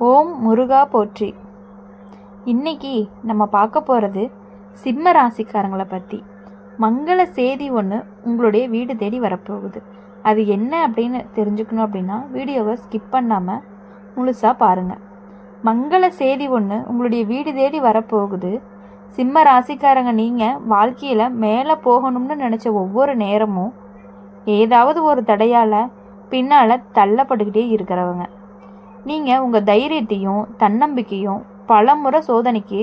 ஓம் முருகா போற்றி. இன்னைக்கு நம்ம பார்க்க போகிறது சிம்ம ராசிக்காரங்களை பற்றி. மங்கள செய்தி ஒன்று உங்களுடைய வீடு தேடி வரப்போகுது. அது என்ன அப்படின்னு தெரிஞ்சுக்கணும் அப்படின்னா வீடியோவை ஸ்கிப் பண்ணாமல் முழுசாக பாருங்கள். மங்கள செய்தி ஒன்று உங்களுடைய வீடு தேடி வரப்போகுது. சிம்ம ராசிக்காரங்க, நீங்கள் வாழ்க்கையில் மேலே போகணும்னு நினச்ச ஒவ்வொரு நேரமும் ஏதாவது ஒரு தடையால் பின்னால் தள்ளப்பட்டுக்கிட்டே இருக்கிறவங்க. நீங்கள் உங்கள் தைரியத்தையும் தன்னம்பிக்கையும் பல முறை சோதனைக்கு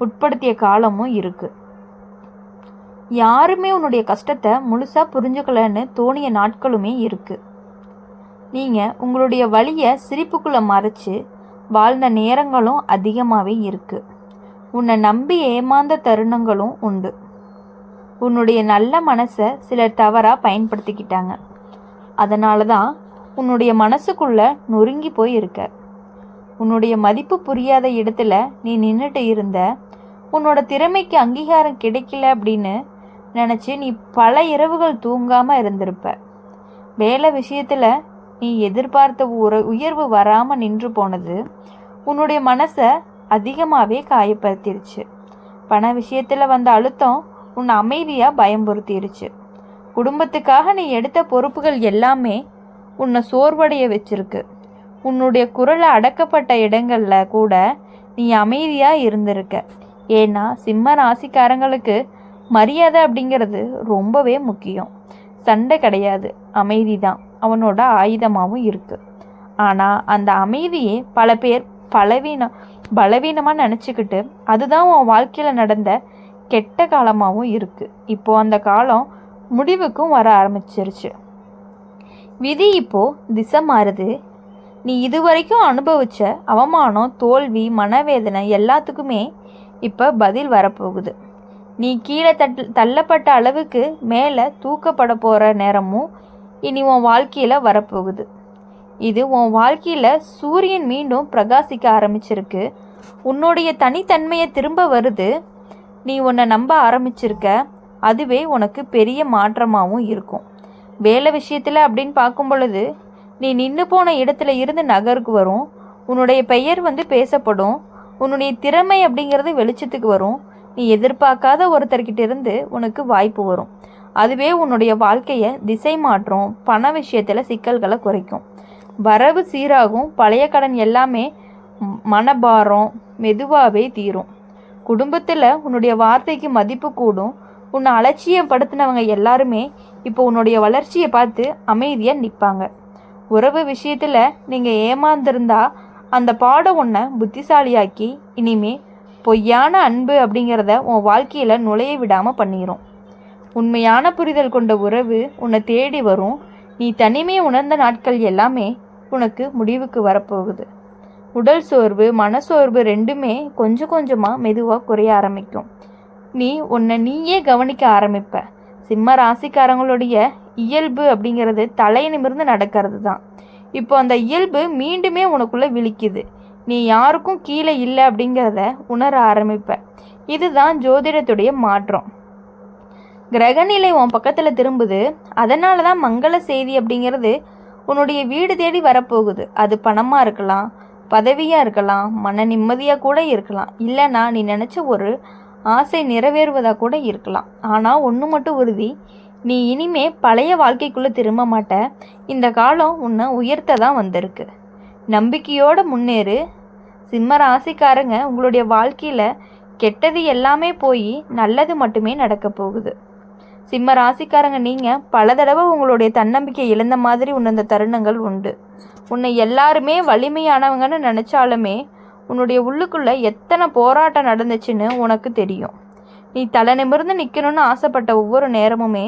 உட்படுத்திய காலமும் இருக்குது. யாருமே உன்னுடைய கஷ்டத்தை முழுசாக புரிஞ்சுக்கலன்னு தோணிய நாட்களுமே இருக்குது. நீங்கள் உங்களுடைய வலியை சிரிப்புக்குள்ளே மறைச்சி வாழ்ந்த நேரங்களும் அதிகமாகவே இருக்குது. உன்னை நம்பி ஏமாந்த தருணங்களும் உண்டு. உன்னுடைய நல்ல மனசை சிலர் தவறாக பயன்படுத்திக்கிட்டாங்க. அதனால தான் உன்னுடைய மனசுக்குள்ளே நொறுங்கி போய் இருக்க. உன்னுடைய மதிப்பு புரியாத இடத்துல நீ நின்றுட்டு இருந்த. உன்னோட திறமைக்கு அங்கீகாரம் கிடைக்கல அப்படின்னு நினச்சி நீ பல இரவுகள் தூங்காமல் இருந்திருப்ப. வேலை விஷயத்தில் நீ எதிர்பார்த்த உயர்வு வராமல் நின்று போனது உன்னுடைய மனசை அதிகமாகவே காயப்படுத்திருச்சு. பண விஷயத்தில் வந்த அழுத்தம் உன்னை அமைதியாக பயம்புறுத்திருச்சு. குடும்பத்துக்காக நீ எடுத்த பொறுப்புகள் எல்லாமே உன்னை சோர்வடைய வச்சிருக்கு. உன்னுடைய குரலை அடக்கப்பட்ட இடங்களில் கூட நீ அமைதியாக இருந்திருக்க. ஏன்னா சிம்ம ராசிக்காரங்களுக்கு மரியாதை அப்படிங்கிறது ரொம்பவே முக்கியம். சண்டை கிடையாது, அமைதி தான் அவனோட ஆயுதமாகவும் இருக்குது. ஆனால் அந்த அமைதியை பல பேர் பலவீனமாக நினச்சிக்கிட்டு அதுதான் உன் வாழ்க்கையில் நடந்த கெட்ட காலமாகவும் இருக்குது. இப்போது அந்த காலம் முடிவுக்கும் வர ஆரம்பிச்சிருச்சு. விதி இப்போது திசை மாறுது. நீ இதுவரைக்கும் அனுபவித்த அவமானம், தோல்வி, மனவேதனை எல்லாத்துக்குமே இப்போ பதில் வரப்போகுது. நீ கீழே தள்ளப்பட்ட அளவுக்கு மேலே தூக்கப்பட போகிற நேரமும் இனி உன் வாழ்க்கையில் வரப்போகுது. இது உன் வாழ்க்கையில் சூரியன் மீண்டும் பிரகாசிக்க ஆரம்பிச்சிருக்கு. உன்னுடைய தனித்தன்மையை திரும்ப வருது. நீ உன்னை நம்ப ஆரம்பிச்சிருக்க. அதுவே உனக்கு பெரிய மாற்றமாகவும் இருக்கும். வேலை விஷயத்தில் அப்படின்னு பார்க்கும் பொழுது நீ நின்று போன இடத்துல இருந்து நகருக்கு வரும். உன்னுடைய பெயர் பேசப்படும். உன்னுடைய திறமை அப்படிங்கிறது வெளிச்சத்துக்கு வரும். நீ எதிர்பார்க்காத ஒருத்தர்கிட்ட இருந்து உனக்கு வாய்ப்பு வரும். அதுவே உன்னுடைய வாழ்க்கையை திசை மாற்றும். பண விஷயத்தில் சிக்கல்களை குறைக்கும். வரவு சீராகும். பழைய கடன் எல்லாமே மனபாரம் மெதுவாகவே தீரும். குடும்பத்தில் உன்னுடைய வார்த்தைக்கு மதிப்பு கூடும். உன்னை அலட்சியப்படுத்தினவங்க எல்லாருமே இப்போ உன்னுடைய வளர்ச்சியை பார்த்து அமைதியாக நிற்பாங்க. உறவு விஷயத்தில் நீங்கள் ஏமாந்திருந்தா அந்த பாடம் உன்னை புத்திசாலியாக்கி இனிமே பொய்யான அன்பு அப்படிங்கிறத உன் வாழ்க்கையில் நுழைய விடாமல் பண்ணிடும். உண்மையான புரிதல் கொண்ட உறவு உன்னை தேடி வரும். நீ தனிமையை உணர்ந்த நாட்கள் எல்லாமே உனக்கு முடிவுக்கு வரப்போகுது. உடல் சோர்வு, மனசோர்வு ரெண்டுமே கொஞ்சம் கொஞ்சமாக மெதுவாக குறைய ஆரம்பிக்கும். நீ உன்னை நீயே கவனிக்க ஆரம்பிப்ப. சிம்ம ராசிக்காரங்களுடைய இயல்பு அப்படிங்கிறது தலையை நிமிர்ந்து நடக்கிறது தான். இப்போ அந்த இயல்பு மீண்டுமே உனக்குள்ளே விழிக்குது. நீ யாருக்கும் கீழே இல்லை அப்படிங்கிறத உணர ஆரம்பிப்ப. இதுதான் ஜோதிடத்துடைய மாற்றம். கிரகநிலை உன் பக்கத்தில் திரும்புது. அதனால தான் மங்கள செய்தி அப்படிங்கிறது உன்னுடைய வீடு தேடி வரப்போகுது. அது பணமாக இருக்கலாம், பதவியாக இருக்கலாம், மன நிம்மதியாக கூட இருக்கலாம், இல்லைன்னா நீ நினச்ச ஒரு ஆசை நிறைவேறுவதாக கூட இருக்கலாம். ஆனால் ஒன்று மட்டும் உறுதி, நீ இனிமே பழைய வாழ்க்கைக்குள்ளே திரும்ப மாட்ட. இந்த காலம் உன்னை உயர்த்த தான் வந்திருக்கு. நம்பிக்கையோடு முன்னேறு. சிம்ம ராசிக்காரங்க, உங்களுடைய வாழ்க்கையில் கெட்டது எல்லாமே போய் நல்லது மட்டுமே நடக்க போகுது. சிம்ம ராசிக்காரங்க, நீங்கள் பல தடவை உங்களுடைய தன்னம்பிக்கை இழந்த மாதிரி உணர்ந்த தருணங்கள் உண்டு. உன்னை எல்லாருமே வலிமையானவங்கன்னு நினச்சாலுமே உன்னுடைய உள்ளுக்குள்ளே எத்தனை போராட்டம் நடந்துச்சுன்னு உனக்கு தெரியும். நீ தலை நிமிர்ந்து நிற்கணும்னு ஆசைப்பட்ட ஒவ்வொரு நேரமுமே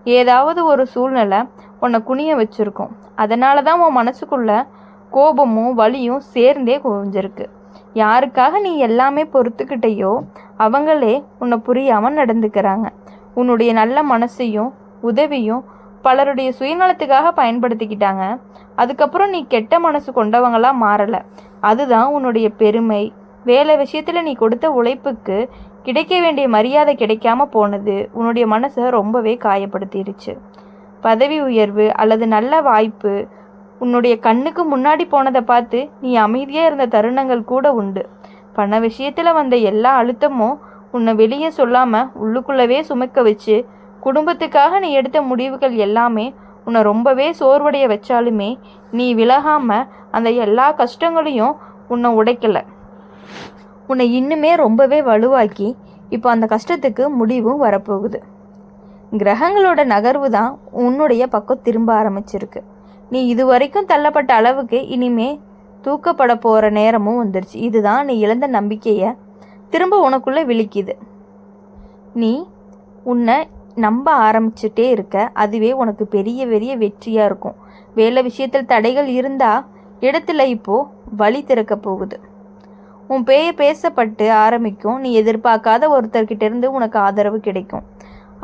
ஏதாவது ஒரு சூழ்நிலை உன்னை குனிய வச்சுருக்கும். அதனால தான் உன் மனசுக்குள்ளே கோபமும் வலியும் சேர்ந்தே குவிஞ்சிருக்கு. யாருக்காக நீ எல்லாமே பொறுத்துக்கிட்டையோ அவங்களே உன்னை புரியாமல் நடந்துக்கிறாங்க. உன்னுடைய நல்ல மனசையும் உதவியும் பலருடைய சுயநலத்துக்காக பயன்படுத்திக்கிட்டாங்க. அதுக்கப்புறம் நீ கெட்ட மனசு கொண்டவங்களாக மாறலை. அதுதான் உன்னுடைய பெருமை. வேலை விஷயத்தில் நீ கொடுத்த உழைப்புக்கு கிடைக்க வேண்டிய மரியாதை கிடைக்காம போனது உன்னுடைய மனசை ரொம்பவே காயப்படுத்திடுச்சு. பதவி உயர்வு அல்லது நல்ல வாய்ப்பு உன்னுடைய கண்ணுக்கு முன்னாடி போனதை பார்த்து நீ அமைதியாக இருந்த தருணங்கள் கூட உண்டு. பண விஷயத்தில் வந்த எல்லா அழுத்தமும் உன்னை வெளியே சொல்லாமல் உள்ளுக்குள்ளவே சுமக்க வச்சு குடும்பத்துக்காக நீ எடுத்த முடிவுகள் எல்லாமே உன்னை ரொம்பவே சோர்வடைய வச்சாலுமே நீ விலகாமல் அந்த எல்லா கஷ்டங்களையும் உன்னை உடைக்கலை. உன்னை இன்னுமே ரொம்பவே வலுவாக்கி இப்போ அந்த கஷ்டத்துக்கு முடிவும் வரப்போகுது. கிரகங்களோட நகர்வு தான் உன்னுடைய பக்கம் திரும்ப ஆரம்பிச்சிருக்கு. நீ இதுவரைக்கும் தள்ளப்பட்ட அளவுக்கு இனிமே தூக்கப்பட போகிற நேரமும் வந்துருச்சு. இதுதான் நீ இழந்த நம்பிக்கையை திரும்ப உனக்குள்ளே விழிக்குது. நீ உன்னை நம்ப ஆரம்பிச்சுட்டே இருக்க. அதுவே உனக்கு பெரிய பெரிய வெற்றியாக இருக்கும். வேலை விஷயத்தில் தடைகள் இருந்தால் இடத்துல இப்போது வழி திறக்க போகுது. உன் பெயர் பேசப்பட்டு ஆரம்பிக்கும். நீ எதிர்பார்க்காத ஒருத்தர்கிட்ட இருந்து உனக்கு ஆதரவு கிடைக்கும்.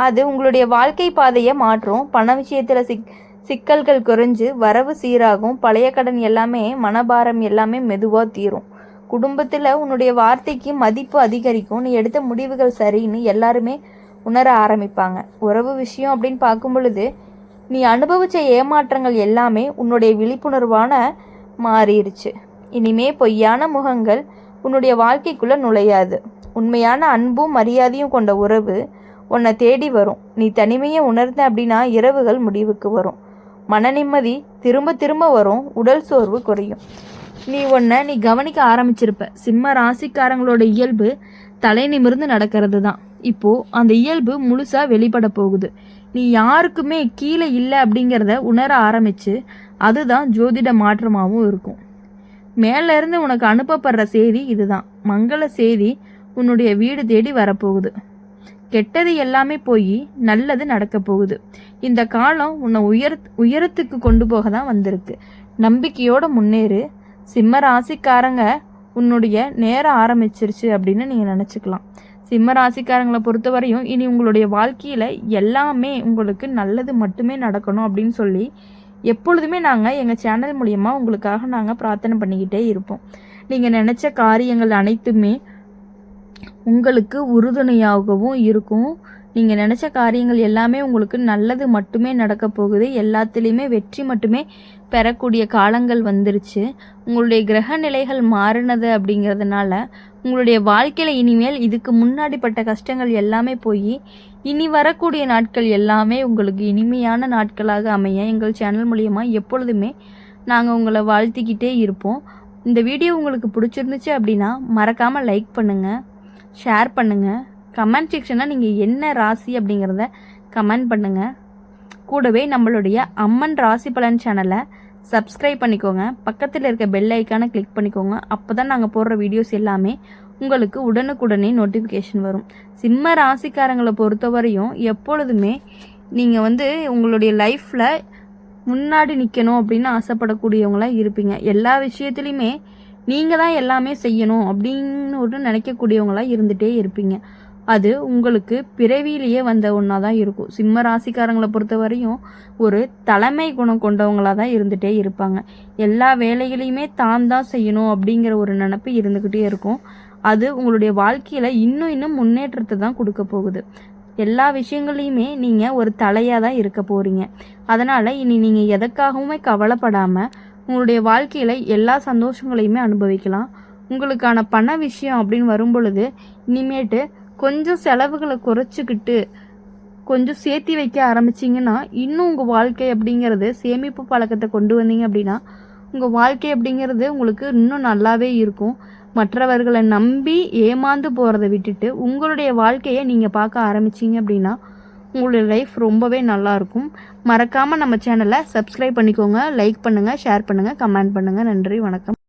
அது உங்களுடைய வாழ்க்கை பாதையை மாற்றும். பண விஷயத்தில் சிக்கல்கள் குறைஞ்சு வரவு சீராகும். பழைய கடன் எல்லாமே மனபாரம் எல்லாமே மெதுவாக தீரும். குடும்பத்தில் உன்னுடைய வார்த்தைக்கு மதிப்பு அதிகரிக்கும். நீ எடுத்த முடிவுகள் சரின்னு எல்லாருமே உணர ஆரம்பிப்பாங்க. உறவு விஷயம் அப்படின்னு பார்க்கும் பொழுது நீ அனுபவித்த ஏமாற்றங்கள் எல்லாமே உன்னுடைய விழிப்புணர்வான மாறிடுச்சு. இனிமே பொய்யான முகங்கள் உன்னுடைய வாழ்க்கைக்குள்ளே நுழையாது. உண்மையான அன்பும் மரியாதையும் கொண்ட உறவு உன்னை தேடி வரும். நீ தனிமையை உணர்ந்த அப்படின்னா இரவுகள் முடிவுக்கு வரும். மன நிம்மதி திரும்ப திரும்ப வரும். உடல் சோர்வு குறையும். நீ கவனிக்க ஆரம்பிச்சிருப்ப. சிம்ம ராசிக்காரங்களோட இயல்பு தலை நிமிர்ந்து நடக்கிறது தான். இப்போது அந்த இயல்பு முழுசாக வெளிப்பட போகுது. நீ யாருக்குமே கீழே இல்லை அப்படிங்கிறத உணர ஆரம்பித்து அதுதான் ஜோதிட மாற்றமாகவும் இருக்கும். மேலேருந்து உனக்கு அனுப்பப்படுற செய்தி இதுதான். மங்கள செய்தி உன்னுடைய வீடு தேடி வரப்போகுது. கெட்டது எல்லாமே போய் நல்லது நடக்க போகுது. இந்த காலம் உன்னை உயரத்துக்கு கொண்டு போக தான் வந்திருக்கு. நம்பிக்கையோடு முன்னேறு. சிம்ம ராசிக்காரங்க உன்னுடைய நேரம் ஆரம்பிச்சிருச்சு அப்படின்னு நீங்கள் நினச்சிக்கலாம். சிம்ம ராசிக்காரங்களை பொறுத்தவரையும் இனி உங்களுடைய வாழ்க்கையில் எல்லாமே உங்களுக்கு நல்லது மட்டுமே நடக்கணும் அப்படின்னு சொல்லி எப்பொழுதுமே நாங்கள் எங்கள் சேனல் மூலயமா உங்களுக்காக நாங்கள் பிரார்த்தனை பண்ணிக்கிட்டே இருப்போம். நீங்கள் நினச்ச காரியங்கள் அனைத்துமே உங்களுக்கு உறுதுணையாகவும் இருக்கும். நீங்கள் நினச்ச காரியங்கள் எல்லாமே உங்களுக்கு நல்லது மட்டுமே நடக்க போகுது. எல்லாத்துலேயுமே வெற்றி மட்டுமே பெறக்கூடிய காலங்கள் வந்துருச்சு. உங்களுடைய கிரக நிலைகள் மாறினது அப்படிங்கிறதுனால உங்களுடைய வாழ்க்கையில் இனிமேல் இதுக்கு முன்னாடிப்பட்ட கஷ்டங்கள் எல்லாமே போய் இனி வரக்கூடிய நாட்கள் எல்லாமே உங்களுக்கு இனிமையான நாட்களாக அமைய எங்கள் சேனல் மூலயமா எப்பொழுதுமே நாங்கள் உங்களை வாழ்த்திக்கிட்டே இருப்போம். இந்த வீடியோ உங்களுக்கு பிடிச்சிருந்துச்சு அப்படின்னா மறக்காமல் லைக் பண்ணுங்கள், ஷேர் பண்ணுங்கள். கமெண்ட் செக்ஷனில் நீங்கள் என்ன ராசி அப்படிங்கிறத கமெண்ட் பண்ணுங்கள். கூடவே நம்மளுடைய அம்மன் ராசி பலன் சேனலை சப்ஸ்கிரைப் பண்ணிக்கோங்க. பக்கத்தில் இருக்க பெல் ஐக்கானை கிளிக் பண்ணிக்கோங்க. அப்போ தான் நாங்கள் போடுற வீடியோஸ் எல்லாமே உங்களுக்கு உடனுக்குடனே நோட்டிஃபிகேஷன் வரும். சிம்ம ராசிக்காரங்களை பொறுத்தவரையும் எப்பொழுதுமே நீங்கள் உங்களுடைய லைஃப்பில் முன்னாடி நிற்கணும் அப்படின்னு ஆசைப்படக்கூடியவங்களாக இருப்பீங்க. எல்லா விஷயத்துலையுமே நீங்கள் தான் எல்லாமே செய்யணும் அப்படின்னு நினைக்கக்கூடியவங்களாக இருந்துகிட்டே இருப்பீங்க. அது உங்களுக்கு பிறவியிலேயே வந்த ஒன்றா தான் இருக்கும். சிம்ம ராசிக்காரங்களை பொறுத்தவரையும் ஒரு தலைமை குணம் கொண்டவங்களாக தான் இருந்துகிட்டே இருப்பாங்க. எல்லா வேலைகளையுமே தான் செய்யணும் அப்படிங்கிற ஒரு நினப்பு இருந்துக்கிட்டே இருக்கும். அது உங்களுடைய வாழ்க்கையில் இன்னும் முன்னேற்றத்தை தான் கொடுக்க போகுது. எல்லா விஷயங்களையுமே நீங்கள் ஒரு தலையாக தான் இருக்க போகிறீங்க. அதனால் இனி நீங்கள் எதற்காகவுமே கவலைப்படாமல் உங்களுடைய வாழ்க்கையில் எல்லா சந்தோஷங்களையுமே அனுபவிக்கலாம். உங்களுக்கான பண விஷயம் அப்படின்னு வரும் பொழுது இனிமேட்டு கொஞ்சம் செலவுகளை குறைச்சிக்கிட்டு கொஞ்சம் சேர்த்தி வைக்க ஆரம்பிச்சிங்கன்னா இன்னும் உங்கள் வாழ்க்கை அப்படிங்கிறது சேமிப்பு பழக்கத்தை கொண்டு வந்தீங்க அப்படின்னா உங்கள் வாழ்க்கை அப்படிங்கிறது உங்களுக்கு இன்னும் நல்லாவே இருக்கும். மற்றவர்களை நம்பி ஏமாந்து போகிறத விட்டுட்டு உங்களுடைய வாழ்க்கையை நீங்கள் பார்க்க ஆரம்பிச்சிங்க அப்படின்னா உங்களுடைய லைஃப் ரொம்பவே நல்லாயிருக்கும். மறக்காமல் நம்ம சேனலை சப்ஸ்கிரைப் பண்ணிக்கோங்க, லைக் பண்ணுங்கள், ஷேர் பண்ணுங்கள், கமெண்ட் பண்ணுங்கள். நன்றி, வணக்கம்.